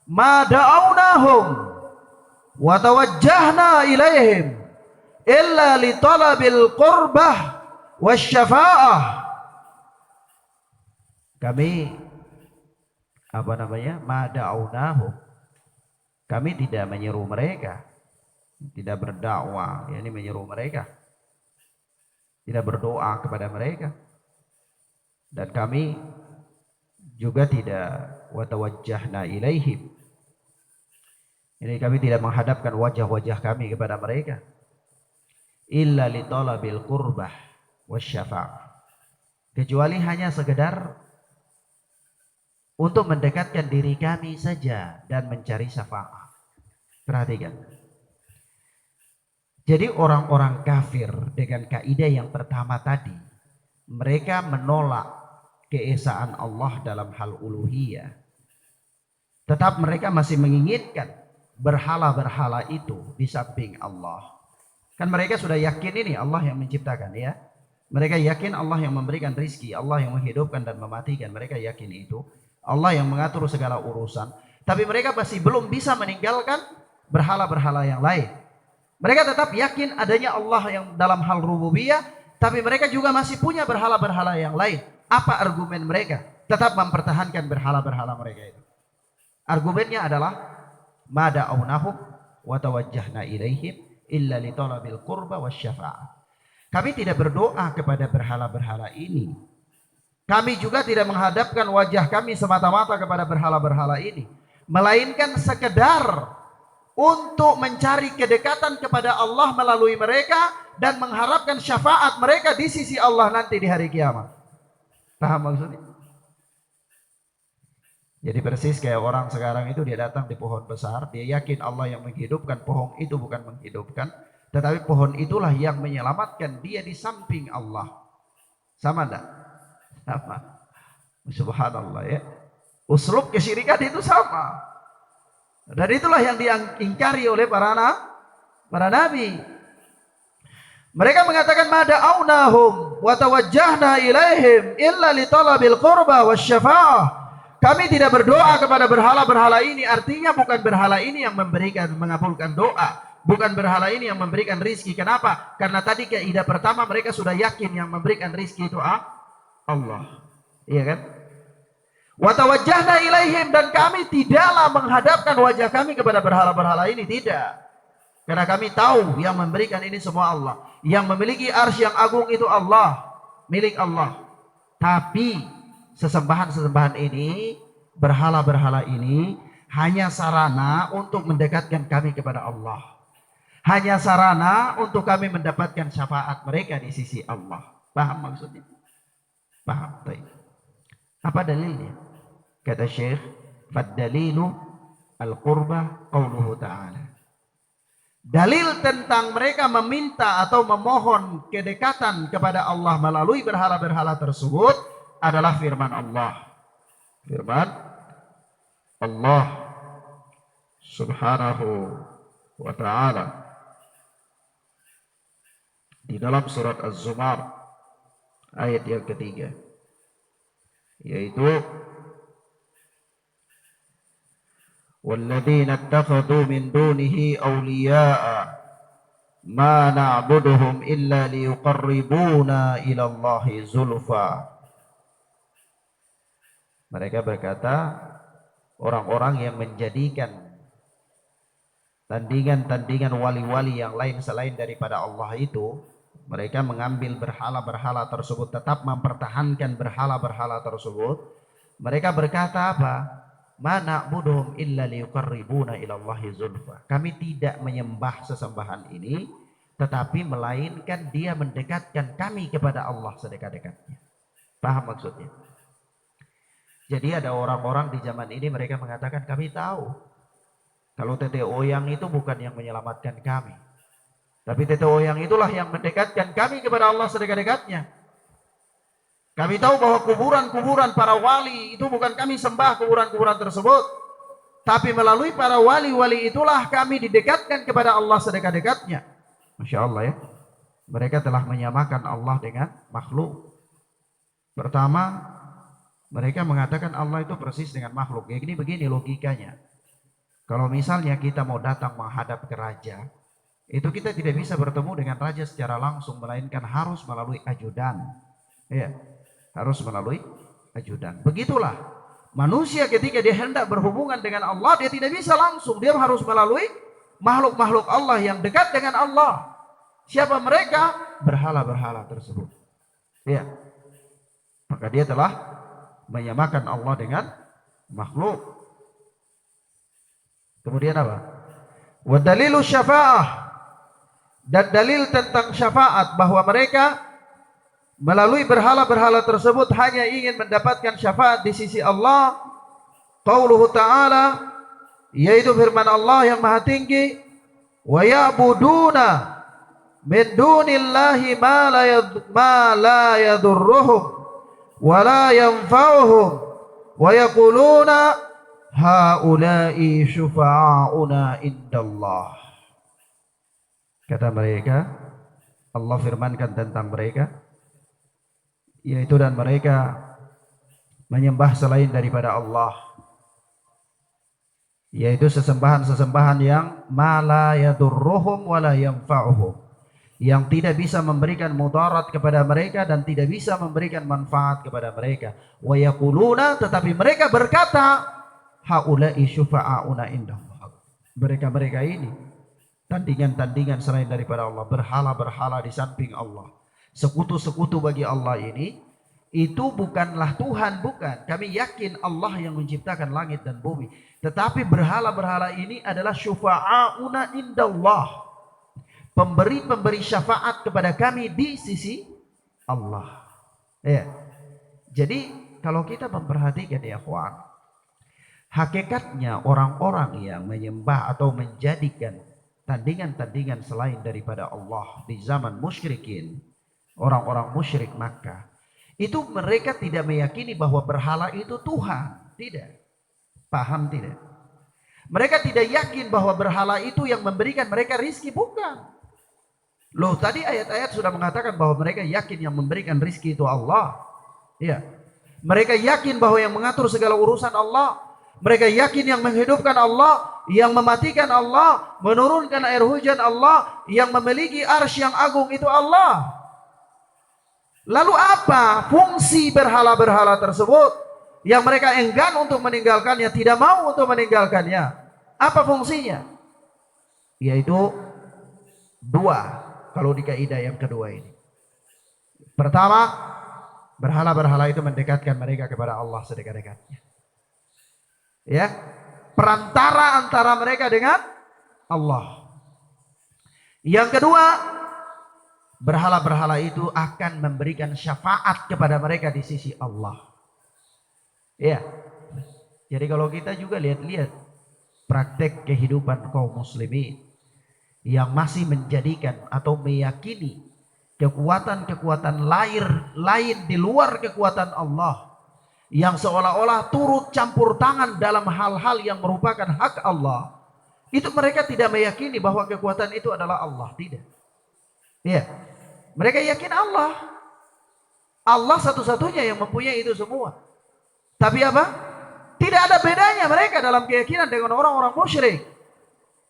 Ma da'awnahum wa tawajjahna ilaihim illa li talabil qurbah wasyafa'ah. Kami ma da'awnahum, kami tidak menyeru mereka, tidak berdakwah, yakni menyeru mereka, tidak berdoa kepada mereka, dan kami juga tidak watawajjahna ilaihim, ini kami tidak menghadapkan wajah-wajah kami kepada mereka, illa li talabil qurbah wasyafa'ah, kecuali hanya sekedar untuk mendekatkan diri kami saja dan mencari syafaat. Perhatikan. Jadi orang-orang kafir dengan kaidah yang pertama tadi, mereka menolak keesaan Allah dalam hal uluhiyah. Tetap mereka masih menginginkan berhala-berhala itu di samping Allah. Kan mereka sudah yakin ini Allah yang menciptakan, ya. Mereka yakin Allah yang memberikan rizki, Allah yang menghidupkan dan mematikan. Mereka yakin itu. Allah yang mengatur segala urusan. Tapi mereka masih belum bisa meninggalkan berhala-berhala yang lain. Mereka tetap yakin adanya Allah yang dalam hal rububiyah, tapi mereka juga masih punya berhala-berhala yang lain. Apa argumen mereka? Tetap mempertahankan berhala-berhala mereka itu. Argumennya adalah mada'awnahum wa tawajjahna ilaihim illa li talabil qurba wasyafa'ah. Kami tidak berdoa kepada berhala-berhala ini. Kami juga tidak menghadapkan wajah kami semata-mata kepada berhala-berhala ini, melainkan sekedar untuk mencari kedekatan kepada Allah melalui mereka dan mengharapkan syafaat mereka di sisi Allah nanti di hari kiamat. Paham maksudnya? Jadi persis kayak orang sekarang itu, dia datang di pohon besar, dia yakin Allah yang menghidupkan, pohon itu bukan menghidupkan, tetapi pohon itulah yang menyelamatkan dia di samping Allah. Sama enggak? Sama. Subhanallah, ya. Uslub kesyirikan itu sama. Dan itulah yang diingkari oleh para nabi. Mereka mengatakan mada'awnahum wa tawajjahna ilaihim illa li talabil qurba wasyafa'ah. Kami tidak berdoa kepada berhala-berhala ini, artinya bukan berhala ini yang mengabulkan doa, bukan berhala ini yang memberikan rizki. Kenapa? Karena tadi kaidah pertama mereka sudah yakin yang memberikan rizki itu Allah. Iya kan? Wa tawajjahna ilaihim, dan kami tidaklah menghadapkan wajah kami kepada berhala-berhala ini, tidak. Karena kami tahu yang memberikan ini semua Allah. Yang memiliki arsy yang agung itu Allah, milik Allah. Tapi sesembahan-sesembahan ini, berhala-berhala ini hanya sarana untuk mendekatkan kami kepada Allah. Hanya sarana untuk kami mendapatkan syafaat mereka di sisi Allah. Paham maksudnya? Paham. Baik. Apa dalilnya? Kata Syekh, fad-dalilu al-qurba qauluhu ta'ala. Dalil tentang mereka meminta atau memohon kedekatan kepada Allah melalui berhala-berhala tersebut adalah firman Allah. Firman Allah Subhanahu wa ta'ala di dalam surat Az-Zumar ayat yang ketiga, yaitu walladzina ittakhadhu min dunihi awliya'a ma na'buduhum illa liyuqarribuna ila Allahi zulfa. Mereka berkata, orang-orang yang menjadikan tandingan-tandingan wali-wali yang lain selain daripada Allah itu, mereka mengambil berhala-berhala tersebut, tetap mempertahankan berhala-berhala tersebut. Mereka berkata apa? Ma na'buduhum illa liyuqarribuna ila Allahi zulfa. Kami tidak menyembah sesembahan ini, tetapi melainkan dia mendekatkan kami kepada Allah sedekat-dekatnya. Paham maksudnya? Jadi ada orang-orang di zaman ini, mereka mengatakan kami tahu kalau Tete Oyang itu bukan yang menyelamatkan kami, tapi Tete Oyang itulah yang mendekatkan kami kepada Allah sedekat-dekatnya. Kami tahu bahwa kuburan-kuburan para wali itu bukan kami sembah kuburan-kuburan tersebut, tapi melalui para wali-wali itulah kami didekatkan kepada Allah sedekat-dekatnya. Masya Allah, ya. Mereka telah menyamakan Allah dengan makhluk. Pertama, mereka mengatakan Allah itu persis dengan makhluk. Ya, begini logikanya. Kalau misalnya kita mau datang menghadap ke raja, itu kita tidak bisa bertemu dengan raja secara langsung, melainkan harus melalui ajudan. Ya, harus melalui ajudan. Begitulah manusia ketika dia hendak berhubungan dengan Allah, dia tidak bisa langsung, dia harus melalui makhluk-makhluk Allah yang dekat dengan Allah. Siapa mereka? Berhala-berhala tersebut. Ya, maka dia telah menyamakan Allah dengan makhluk. Kemudian apa? Wa dalilu syafa'ah, dan dalil tentang syafaat, bahwa mereka melalui berhala-berhala tersebut hanya ingin mendapatkan syafaat di sisi Allah. qauluhu ta'ala, yaitu firman Allah yang maha tinggi, wa ya'buduna min dunillahi ma la yadurruhum wa la yanfa'uhum wa yaquluna haula'i syufa'auna indallah. Kata mereka, Allah firmankan tentang mereka, yaitu dan mereka menyembah selain daripada Allah, yaitu sesembahan-sesembahan yang ma la yadurruhum wa la yanfa'uhum, yang tidak bisa memberikan mudarat kepada mereka dan tidak bisa memberikan manfaat kepada mereka. Wa yaquluna, tetapi mereka berkata, haula'i syufa'auna indallah. Mereka-mereka ini tandingan-tandingan selain daripada Allah, berhala-berhala di samping Allah, sekutu-sekutu bagi Allah ini, itu bukanlah Tuhan, bukan. Kami yakin Allah yang menciptakan langit dan bumi, tetapi berhala-berhala ini adalah syufa'auna indallah, pemberi-pemberi syafaat kepada kami di sisi Allah. Ya. Jadi kalau kita memperhatikan ya kawan, hakikatnya orang-orang yang menyembah atau menjadikan tandingan-tandingan selain daripada Allah di zaman musyrikin, orang-orang musyrik Makkah, itu mereka tidak meyakini bahwa berhala itu Tuhan. Tidak. Paham tidak? Mereka tidak yakin bahwa berhala itu yang memberikan mereka rizki. Bukan. Loh, tadi ayat-ayat sudah mengatakan bahwa mereka yakin yang memberikan rizki itu Allah. Ya. Mereka yakin bahwa yang mengatur segala urusan Allah. Mereka yakin yang menghidupkan Allah, yang mematikan Allah, menurunkan air hujan Allah, yang memiliki arsy yang agung itu Allah. Lalu apa fungsi berhala-berhala tersebut yang mereka enggan untuk meninggalkannya, tidak mau untuk meninggalkannya? Apa fungsinya? Yaitu dua, kalau di kaidah yang kedua ini. Pertama, berhala-berhala itu mendekatkan mereka kepada Allah sedekat-dekatnya. Ya, perantara antara mereka dengan Allah. Yang kedua, berhala-berhala itu akan memberikan syafaat kepada mereka di sisi Allah. Ya. Jadi kalau kita juga lihat-lihat praktek kehidupan kaum muslimin yang masih menjadikan atau meyakini kekuatan-kekuatan lain di luar kekuatan Allah, yang seolah-olah turut campur tangan dalam hal-hal yang merupakan hak Allah, itu mereka tidak meyakini bahwa kekuatan itu adalah Allah. Tidak. Ya, mereka yakin Allah satu-satunya yang mempunyai itu semua. Tapi apa? Tidak ada bedanya mereka dalam keyakinan dengan orang-orang musyrik,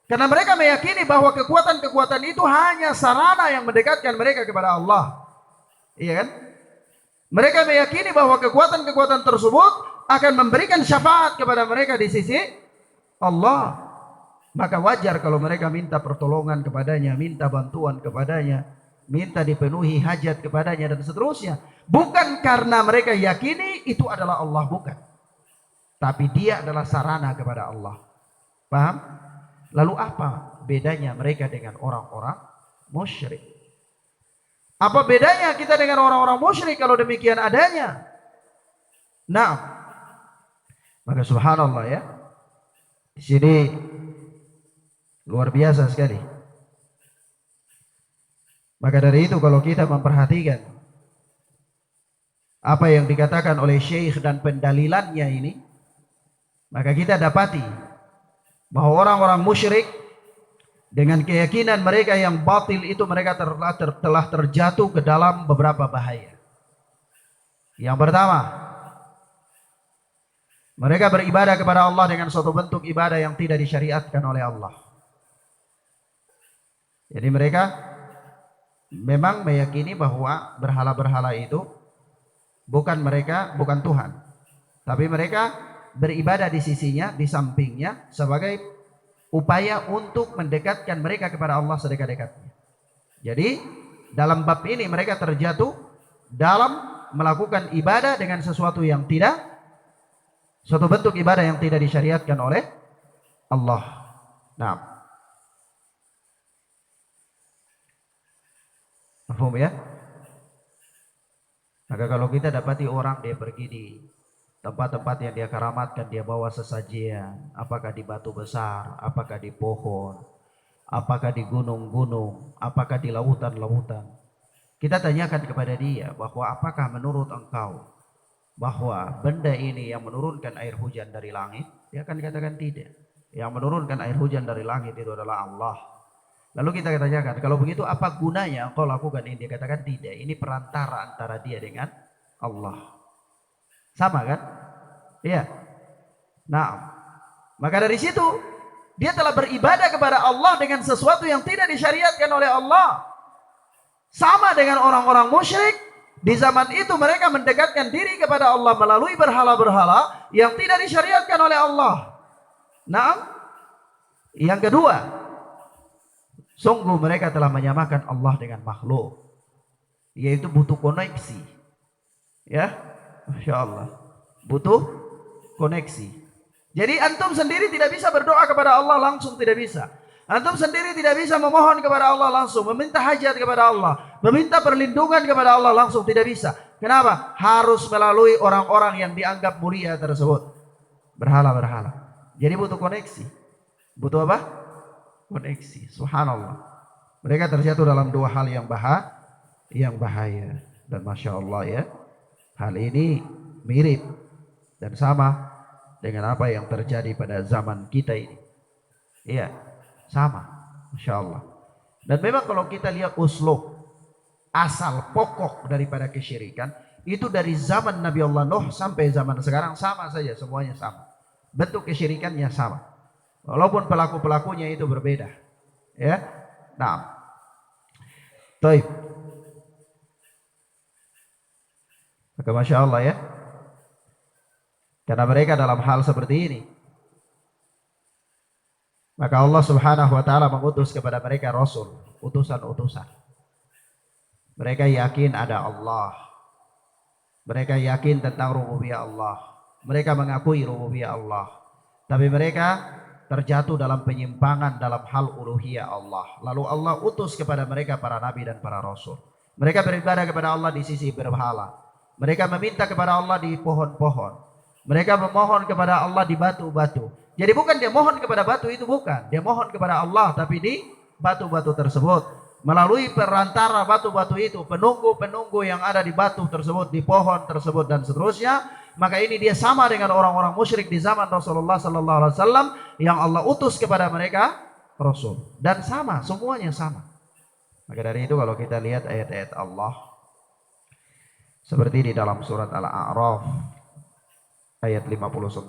karena mereka meyakini bahwa kekuatan-kekuatan itu hanya sarana yang mendekatkan mereka kepada Allah. Iya kan? Mereka meyakini bahwa kekuatan-kekuatan tersebut akan memberikan syafaat kepada mereka di sisi Allah. Maka wajar kalau mereka minta pertolongan kepadanya, minta bantuan kepadanya, minta dipenuhi hajat kepadanya dan seterusnya. Bukan karena mereka yakini itu adalah Allah, bukan. Tapi dia adalah sarana kepada Allah. Paham? Lalu apa bedanya mereka dengan orang-orang musyrik? Apa bedanya kita dengan orang-orang musyrik kalau demikian adanya? Nah, maka subhanallah ya, di sini luar biasa sekali. Maka dari itu kalau kita memperhatikan apa yang dikatakan oleh Syekh dan pendalilannya ini, maka kita dapati bahwa orang-orang musyrik dengan keyakinan mereka yang batil itu, mereka telah terjatuh ke dalam beberapa bahaya. Yang pertama, mereka beribadah kepada Allah dengan suatu bentuk ibadah yang tidak disyariatkan oleh Allah. Jadi mereka memang meyakini bahwa berhala-berhala itu bukan Tuhan, tapi mereka beribadah di sisinya, di sampingnya, sebagai upaya untuk mendekatkan mereka kepada Allah sedekat-dekatnya. Jadi dalam bab ini mereka terjatuh dalam melakukan ibadah dengan suatu bentuk ibadah yang tidak disyariatkan oleh Allah. Nah, paham ya? Maka kalau kita dapati orang dia pergi di Tempat-tempat yang dia keramatkan dia bawa sesajian. Apakah di batu besar, apakah di pohon, apakah di gunung-gunung, apakah di lautan-lautan. Kita tanyakan kepada dia bahwa apakah menurut engkau bahwa benda ini yang menurunkan air hujan dari langit? Dia akan katakan tidak. Yang menurunkan air hujan dari langit itu adalah Allah. Lalu kita tanyakan, kalau begitu apa gunanya engkau lakukan ini? Dia katakan tidak. Ini perantara antara dia dengan Allah. Sama kan? Iya. Nah, maka dari situ dia telah beribadah kepada Allah dengan sesuatu yang tidak disyariatkan oleh Allah. Sama dengan orang-orang musyrik di zaman itu, mereka mendekatkan diri kepada Allah melalui berhala-berhala yang tidak disyariatkan oleh Allah. Nah, yang kedua, sungguh mereka telah menyamakan Allah dengan makhluk, yaitu butuh koneksi. Ya, Masya Allah, butuh koneksi. Jadi antum sendiri tidak bisa berdoa kepada Allah langsung, tidak bisa. Antum sendiri tidak bisa memohon kepada Allah langsung, meminta hajat kepada Allah, meminta perlindungan kepada Allah langsung, tidak bisa. Kenapa? Harus melalui orang-orang yang dianggap mulia tersebut, berhala-berhala. Jadi butuh koneksi. Butuh apa? Koneksi. Subhanallah. Mereka terjatuh dalam dua hal yang bahaya. Dan Masya Allah ya, hal ini mirip dan sama dengan apa yang terjadi pada zaman kita ini. Iya, sama. Masya Allah. Dan memang kalau kita lihat uslub, asal pokok daripada kesyirikan, itu dari zaman Nabi Allah Nuh sampai zaman sekarang sama saja, semuanya sama. Bentuk kesyirikannya sama. Walaupun pelaku-pelakunya itu berbeda. Ya. Nah. Baik. Maka Masya Allah ya, karena mereka dalam hal seperti ini, maka Allah Subhanahu wa ta'ala mengutus kepada mereka Rasul, utusan-utusan. Mereka yakin ada Allah, mereka yakin tentang rububiyah Allah, mereka mengakui rububiyah Allah, tapi mereka terjatuh dalam penyimpangan dalam hal uluhiyah Allah. Lalu Allah utus kepada mereka para nabi dan para rasul. Mereka beribadah kepada Allah di sisi berhala. Mereka meminta kepada Allah di pohon-pohon. Mereka memohon kepada Allah di batu-batu. Jadi bukan dia mohon kepada batu itu, bukan. Dia mohon kepada Allah tapi di batu-batu tersebut. Melalui perantara batu-batu itu, penunggu-penunggu yang ada di batu tersebut, di pohon tersebut dan seterusnya. Maka ini dia sama dengan orang-orang musyrik di zaman Rasulullah sallallahu alaihi wasallam yang Allah utus kepada mereka Rasul. Dan sama, semuanya sama. Maka dari itu kalau kita lihat ayat-ayat Allah seperti di dalam surat Al-A'raf ayat 59.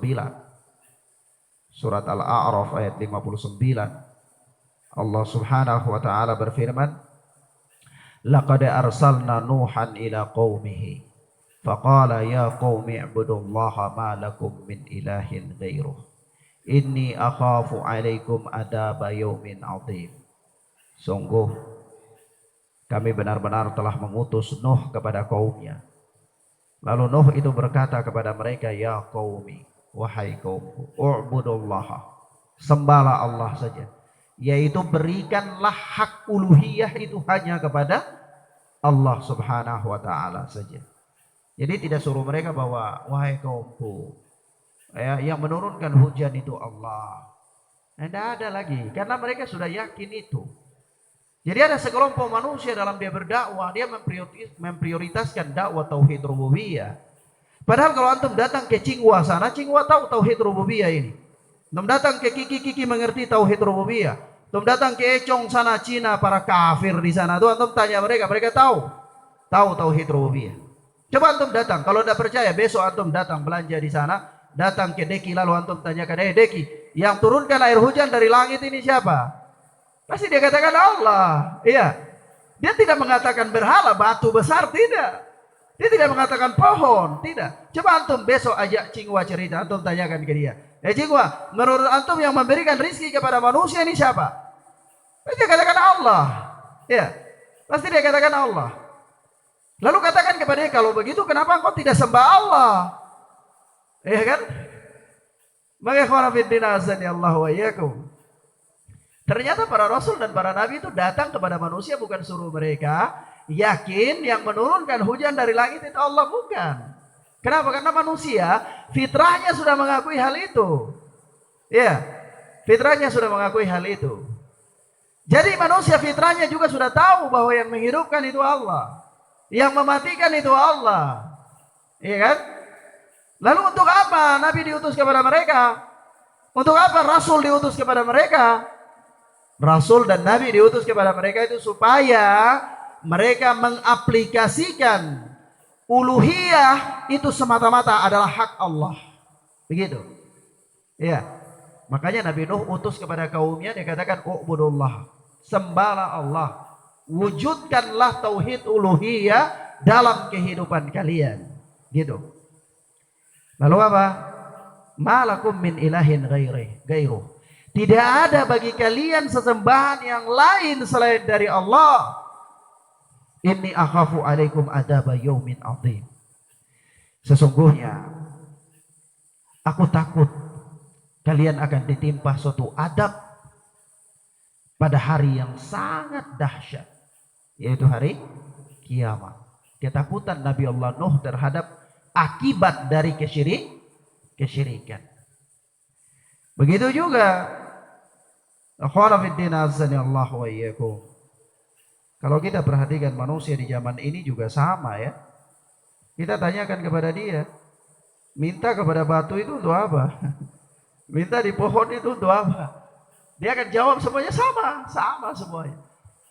Surat Al-A'raf ayat 59. Allah Subhanahu wa taala berfirman, "Laqad arsalna Nuhan ila qaumihi, faqala ya qaumi ibudullaha ma lakum min ilahin ghairuh. Inni akhafu 'alaikum adaba yaumin 'adzim." Sungguh kami benar-benar telah mengutus Nuh kepada kaumnya. Lalu Nuh itu berkata kepada mereka, ya qaumi, wahai kaumku, u'budullaha, sembahlah Allah saja. Yaitu berikanlah hak uluhiyah itu hanya kepada Allah Subhanahu wa ta'ala saja. Jadi tidak suruh mereka bahwa, wahai kaumku, ya, yang menurunkan hujan itu Allah. Tidak ada lagi, karena mereka sudah yakin itu. Jadi ada sekelompok manusia dalam dia berdakwah, dia memprioritaskan dakwah tauhid rububiyah. Padahal kalau antum datang ke Cingwa sana, Cingwa tahu tauhid rububiyah ini. Antum datang ke Kiki mengerti tauhid rububiyah. Antum datang ke Econg sana Cina, para kafir di sana tuh antum tanya mereka tahu tauhid rububiyah. Coba antum datang, kalau tidak percaya besok antum datang belanja di sana, datang ke Deki lalu antum tanyakan, Deki, yang turunkan air hujan dari langit ini siapa? Pasti dia katakan Allah. Iya. Dia tidak mengatakan berhala, batu besar, tidak. Dia tidak mengatakan pohon, tidak. Coba antum besok ajak Cingwa cerita, antum tanyakan ke dia. Cingwa, menurut antum yang memberikan rizki kepada manusia ini siapa? Pasti dia katakan Allah. Iya. Pasti dia katakan Allah. Lalu katakan kepada dia, kalau begitu kenapa engkau tidak sembah Allah? Iya kan? Maka ikhwan fillah azani Allah wa iyyakum. Ternyata para rasul dan para nabi itu datang kepada manusia bukan suruh mereka yakin yang menurunkan hujan dari langit itu Allah, bukan. Kenapa? Karena manusia fitrahnya sudah mengakui hal itu. Ya, fitrahnya sudah mengakui hal itu. Jadi manusia fitrahnya juga sudah tahu bahwa yang menghidupkan itu Allah, yang mematikan itu Allah. Iya kan? Lalu untuk apa Nabi diutus kepada mereka? Untuk apa Rasul diutus kepada mereka? Rasul dan Nabi diutus kepada mereka itu supaya mereka mengaplikasikan uluhiyah itu semata-mata adalah hak Allah. Begitu. Ya. Makanya Nabi Nuh utus kepada kaumnya, dia katakan ubudullah, sembahlah Allah, wujudkanlah tauhid uluhiyah dalam kehidupan kalian. Gitu. Lalu apa? Malakum min ilahin gairuh. Tidak ada bagi kalian sesembahan yang lain selain dari Allah. Inni akhafu alaikum adaba yaumin azim. Sesungguhnya aku takut kalian akan ditimpa suatu adab pada hari yang sangat dahsyat, yaitu hari kiamat. Ketakutan Nabi Allah Nuh terhadap akibat dari kesyirikan. Begitu juga akhwana fiddin azani Allah wa iyyakum. Kalau kita perhatikan manusia di zaman ini juga sama ya. Kita tanyakan kepada dia, minta kepada batu itu untuk apa? Minta di pohon itu untuk apa? Dia akan jawab semuanya sama semuanya.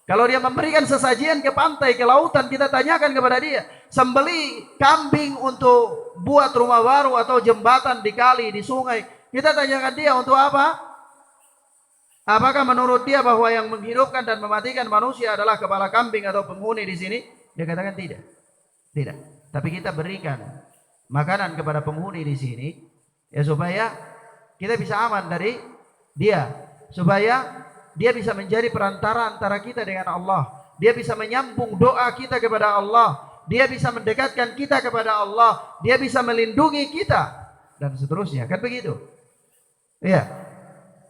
Kalau dia memberikan sesajian ke pantai, ke lautan, kita tanyakan kepada dia, sembeli kambing untuk buat rumah baru atau jembatan di kali, di sungai, kita tanyakan dia untuk apa? Apakah menurut dia bahwa yang menghidupkan dan mematikan manusia adalah kepala kambing atau penghuni di sini? Dia katakan tidak. Tidak. Tapi kita berikan makanan kepada penghuni di sini ya supaya kita bisa aman dari dia, supaya dia bisa menjadi perantara antara kita dengan Allah. Dia bisa menyambung doa kita kepada Allah. Dia bisa mendekatkan kita kepada Allah. Dia bisa melindungi kita dan seterusnya. Kan begitu? Iya.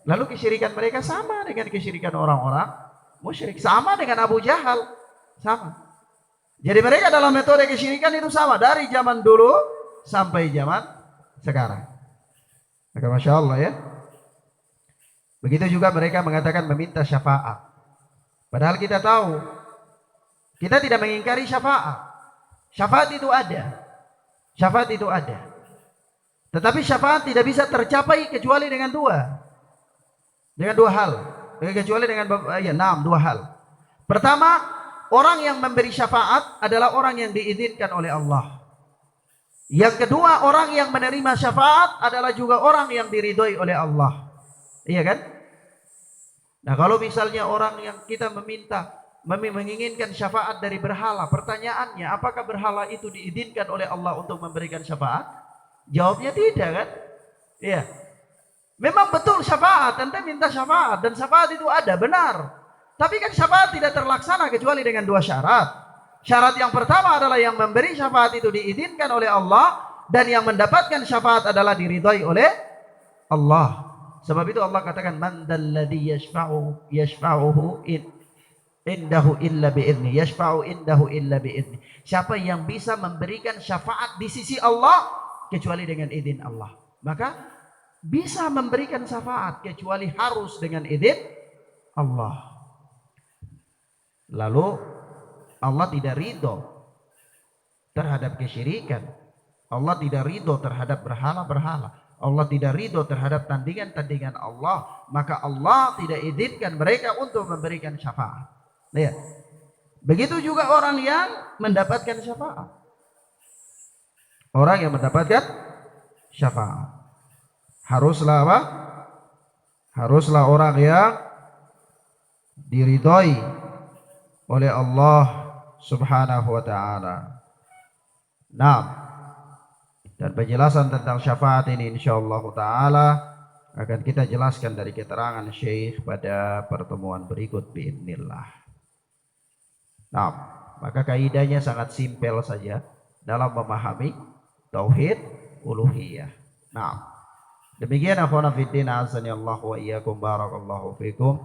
Lalu kesyirikan mereka sama dengan kesyirikan orang-orang musyrik, sama dengan Abu Jahal, sama. Jadi mereka dalam metode kesyirikan itu sama dari zaman dulu sampai zaman sekarang. Maka Masya Allah ya. Begitu juga mereka mengatakan meminta syafaat. Padahal kita tahu, kita tidak mengingkari syafaat. Syafaat itu ada. Syafaat itu ada. Tetapi syafaat tidak bisa tercapai kecuali dengan dua. Dengan dua hal. Kecuali dengan dua hal. Pertama, orang yang memberi syafaat adalah orang yang diizinkan oleh Allah. Yang kedua, orang yang menerima syafaat adalah juga orang yang diridhoi oleh Allah. Iya kan? Nah, kalau misalnya orang yang kita menginginkan syafaat dari berhala, pertanyaannya, apakah berhala itu diizinkan oleh Allah untuk memberikan syafaat? Jawabnya tidak kan? Iya. Memang betul syafaat, ente minta syafaat dan syafaat itu ada, benar. Tapi kan syafaat tidak terlaksana kecuali dengan dua syarat. Syarat yang pertama adalah yang memberi syafaat itu diizinkan oleh Allah, dan yang mendapatkan syafaat adalah diridhai oleh Allah. Sebab itu Allah katakan man dalladzi yashfa'uhu indahu illa bi'izni, yashfa'u indahu illa bi'izni. Siapa yang bisa memberikan syafaat di sisi Allah kecuali dengan izin Allah. Maka bisa memberikan syafaat kecuali harus dengan izin Allah. Lalu Allah tidak ridho terhadap kesyirikan. Allah tidak ridho terhadap berhala-berhala. Allah tidak ridho terhadap tandingan-tandingan Allah. Maka Allah tidak izinkan mereka untuk memberikan syafaat. Ya. Begitu juga orang yang mendapatkan syafaat. Orang yang mendapatkan syafaat. Haruslah apa? Haruslah orang yang diridhoi oleh Allah Subhanahu wa ta'ala. Nah, dan penjelasan tentang syafaat ini insyaallah ta'ala akan kita jelaskan dari keterangan Syekh pada pertemuan berikut biidznillah. Nah, maka kaidahnya sangat simpel saja dalam memahami tauhid uluhiyah. Nah, demikian akhwana fiddin azani Allah wa iyyakum, barakallahu fikum.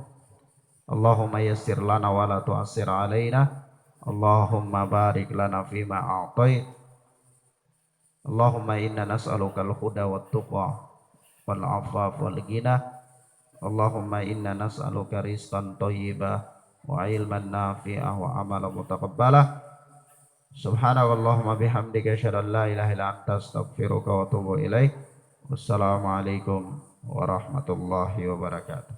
Allahumma yassir lana wa la tu'assir alaina. Allahumma barik lana fima a'tait Allahumma inna nas'aluka al-huda wa tuqa wal afaf wal ghina. Allahumma inna nas'aluka rizqan thayyibah wa ilman nafi'ah wa amalan mutaqabbalah. Subhanakallahumma bihamdika asyhadu an la ilaha illa anta astaghfiruka wa atubu ilaik. Wassalamualaikum warahmatullahi wabarakatuh.